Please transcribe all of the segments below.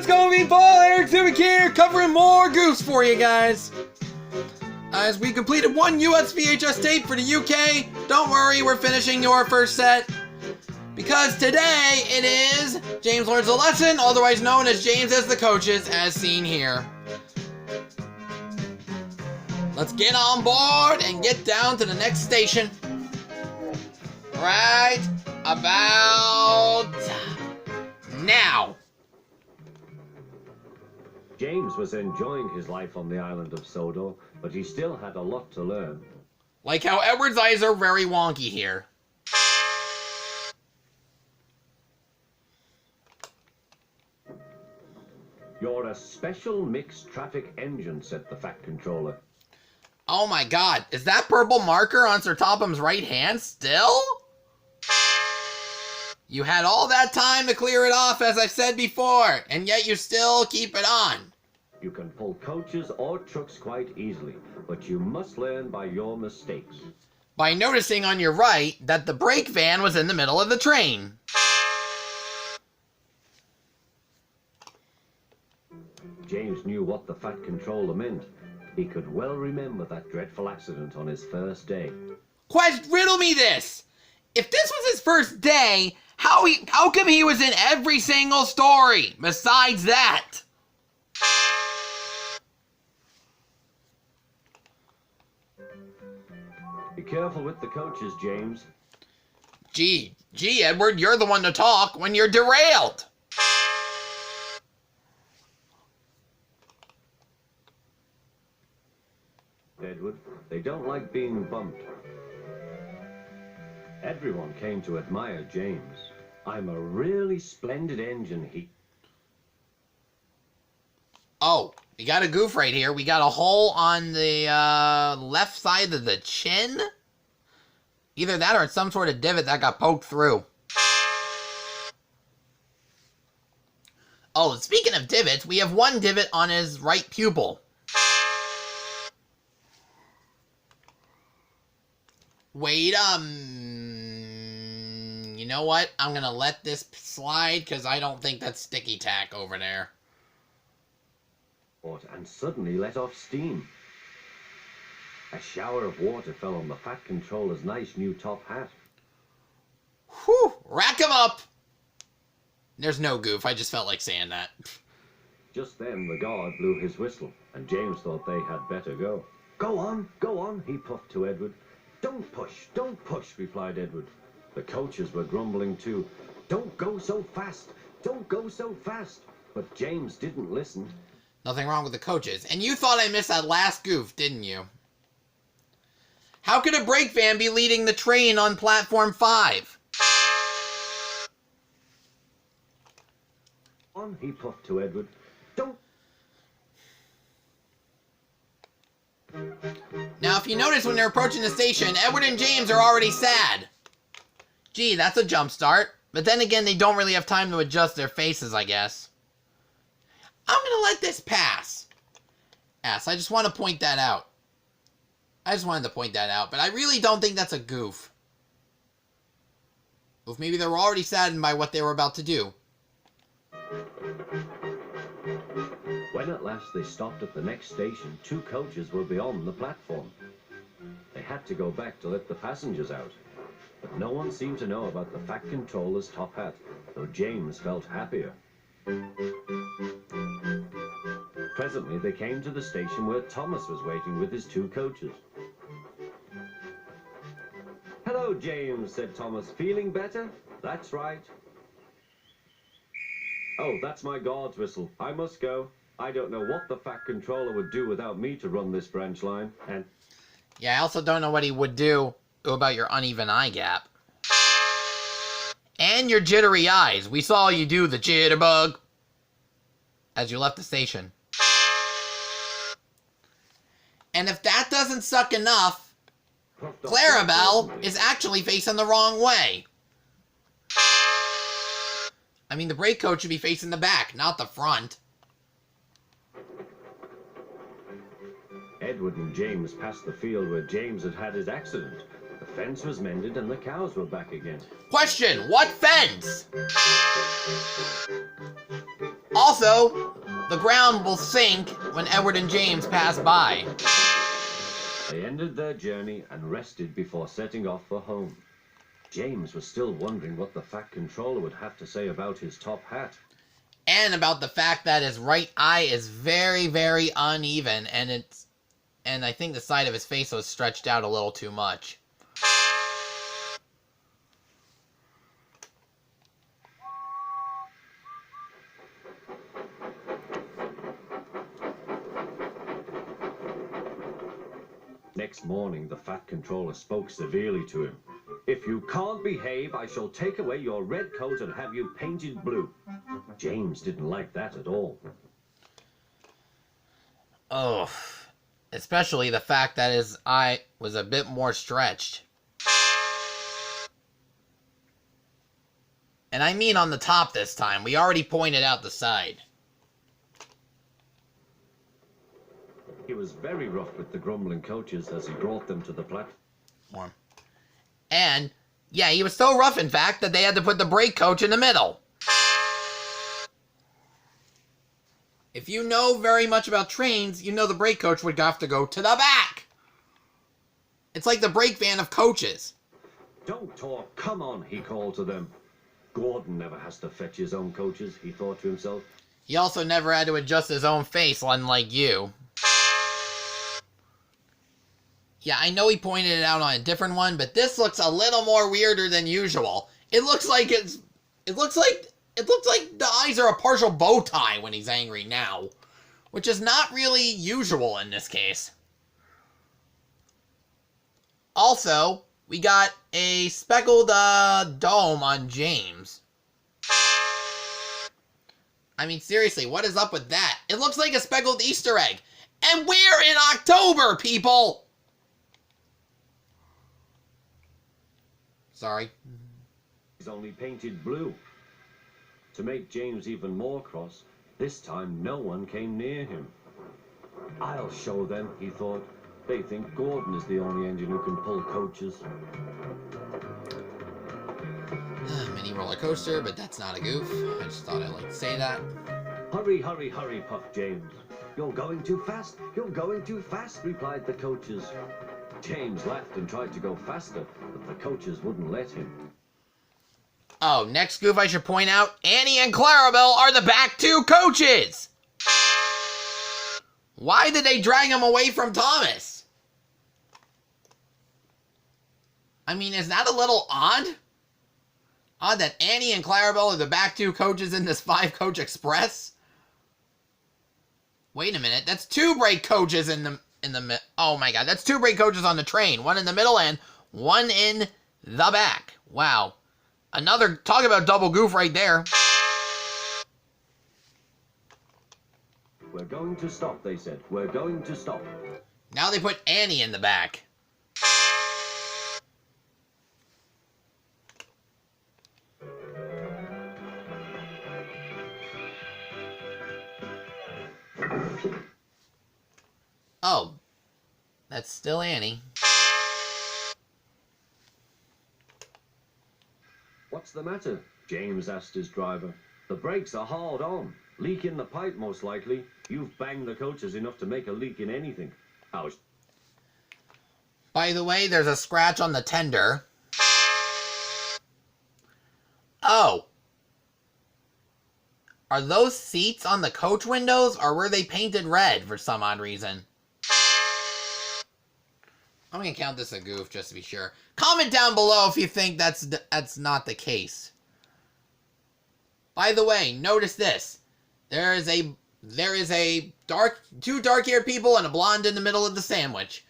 what's going to be Paul, Eric Civic here, covering more Goofs for you guys. As we completed one US VHS tape for the UK, don't worry, we're finishing your first set. Because today it is James Learns a Lesson, otherwise known as James as the Coaches, as seen here. Let's get on board and get down to the next station. Right about now. James was enjoying his life on the island of Sodor, but he still had a lot to learn. Like how Edward's eyes are very wonky here. You're a special mixed traffic engine, said the Fat Controller. Oh my god, is that purple marker on Sir Topham's right hand still? You had all that time to clear it off, as I said before, and yet you still keep it on. You can pull coaches or trucks quite easily, but you must learn by your mistakes. By noticing on your right that the brake van was in the middle of the train. James knew what the Fat Controller meant. He could well remember that dreadful accident on his first day. Riddle me this! If this was his first day, how come he was in every single story besides that? Be careful with the coaches, James. Gee, Edward, you're the one to talk when you're derailed. Edward, they don't like being bumped. Everyone came to admire James. I'm a really splendid engine, Oh, we got a goof right here. We got a hole on the left side of the chin. Either that or it's some sort of divot that got poked through. Oh, speaking of divots, we have one divot on his right pupil. Wait, you know what? I'm gonna let this slide because I don't think that's sticky tack over there. and suddenly let off steam. A shower of water fell on the Fat Controller's nice new top hat. Whew! Rack 'em up! There's no goof, I just felt like saying that. Just then the guard blew his whistle, and James thought they had better go. Go on, he puffed to Edward. Don't push, replied Edward. The coaches were grumbling too. Don't go so fast, don't go so fast. But James didn't listen. Nothing wrong with the coaches. And you thought I missed that last goof, didn't you? How could a brake van be leading the train on platform 5? On, he puffed to Edward. Don't. Now, if you notice when they're approaching the station, Edward and James are already sad. Gee, that's a jump start. But then again, they don't really have time to adjust their faces, I guess. I'm gonna let this pass. Yes, I just want to point that out. I just wanted to point that out, but I really don't think that's a goof. Or maybe they were already saddened by what they were about to do. When at last they stopped at the next station, 2 coaches were beyond the platform. They had to go back to let the passengers out. But no one seemed to know about the Fat Controller's top hat, though James felt happier. Presently they came to the station where Thomas was waiting with his 2 coaches. Hello, James, said Thomas. Feeling better? That's right. Oh, that's my guard's whistle. I must go. I don't know what the Fat Controller would do without me to run this branch line, and... Yeah, I also don't know what he would do about your uneven eye gap. And your jittery eyes. We saw you do the jitterbug as you left the station. And if that doesn't suck enough, Clarabelle is actually facing the wrong way. I mean, the brake coach should be facing the back, not the front. Edward and James passed the field where James had had his accident. The fence was mended and the cows were back again. Question, what fence? Also, the ground will sink when Edward and James pass by. They ended their journey and rested before setting off for home. James was still wondering what the Fat Controller would have to say about his top hat. And about the fact that his right eye is very, very uneven, and I think the side of his face was stretched out a little too much. Next morning, the Fat Controller spoke severely to him. "If you can't behave, I shall take away your red coat and have you painted blue." James didn't like that at all. Oh, especially the fact that his eye was a bit more stretched. And I mean on the top this time. We already pointed out the side. He was very rough with the grumbling coaches as he brought them to the platform. And, yeah, he was so rough, in fact, that they had to put the brake coach in the middle. If you know very much about trains, you know the brake coach would have to go to the back. It's like the brake van of coaches. "Don't talk, come on," he called to them. Gordon never has to fetch his own coaches, he thought to himself. He also never had to adjust his own face, unlike you. Yeah, I know he pointed it out on a different one, but this looks a little more weirder than usual. It looks like the eyes are a partial bow tie when he's angry now, which is not really usual in this case. Also, we got a speckled dome on James. I mean, seriously, what is up with that? It looks like a speckled Easter egg. And we're in October, people! Sorry. He's only painted blue. To make James even more cross, this time no one came near him. "I'll show them," he thought. "They think Gordon is the only engine who can pull coaches." Mini roller coaster, but that's not a goof. I just thought I'd like to say that. "Hurry, hurry, hurry," puffed James. "You're going too fast, you're going too fast," replied the coaches. James laughed and tried to go faster, but the coaches wouldn't let him. Oh, next goof I should point out, Annie and Clarabelle are the back two coaches! Why did they drag him away from Thomas? I mean, is that a little odd? Odd that Annie and Clarabelle are the back two coaches in this 5-coach express? Wait a minute, that's 2 brake coaches oh my god, that's 2 brake coaches on the train. One in the middle and one in the back. Wow. Another, talk about double goof right there. "We're going to stop," they said. "We're going to stop." Now they put Annie in the back. Oh, that's still Annie. "What's the matter?" James asked his driver. "The brakes are hard on. Leak in the pipe, most likely. You've banged the coaches enough to make a leak in anything." "Ouch." By the way, there's a scratch on the tender. Oh. Are those seats on the coach windows, or were they painted red for some odd reason? I'm going to count this a goof just to be sure. Comment down below if you think that's not the case. By the way, notice this. There is a 2 dark-haired people and a blonde in the middle of the sandwich.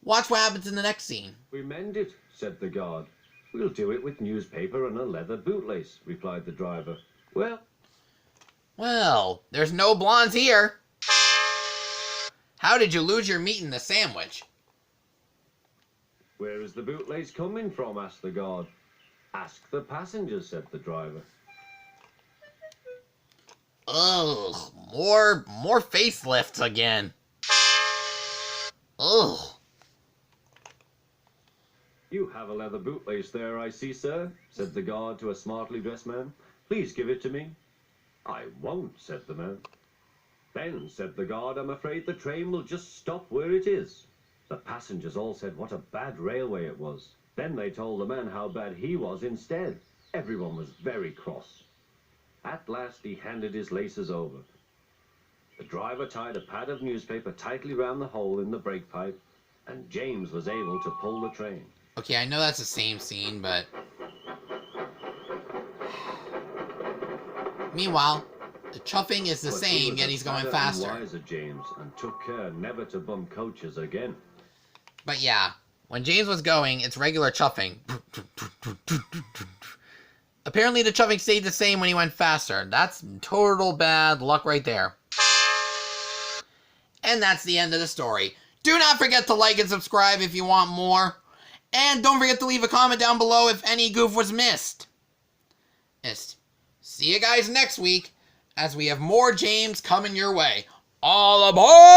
Watch what happens in the next scene. "We mend it," said the guard. "We'll do it with newspaper and a leather bootlace," replied the driver. Well, there's no blondes here. How did you lose your meat in the sandwich? "Where is the bootlace coming from?" asked the guard. "Ask the passengers," said the driver. Ugh, more facelifts again. Ugh. "You have a leather bootlace there, I see, sir," said the guard to a smartly dressed man. "Please give it to me." I won't, said the man. Then, said the guard, I'm afraid the train will just stop where it is. The passengers all said what a bad railway it was. Then they told the man how bad he was instead. Everyone was very cross. At last he handed his laces over. The driver tied a pad of newspaper tightly round the hole in the brake pipe, and James was able to pull the train. Okay, I know that's the same scene, but... Meanwhile, the chuffing is the same, yet he's going faster. He was wiser, James, and took care never to bump coaches again. But yeah, when James was going, it's regular chuffing. Apparently the chuffing stayed the same when he went faster. That's total bad luck right there. And that's the end of the story. Do not forget to like and subscribe if you want more. And don't forget to leave a comment down below if any goof was missed. See you guys next week as we have more James coming your way. All aboard!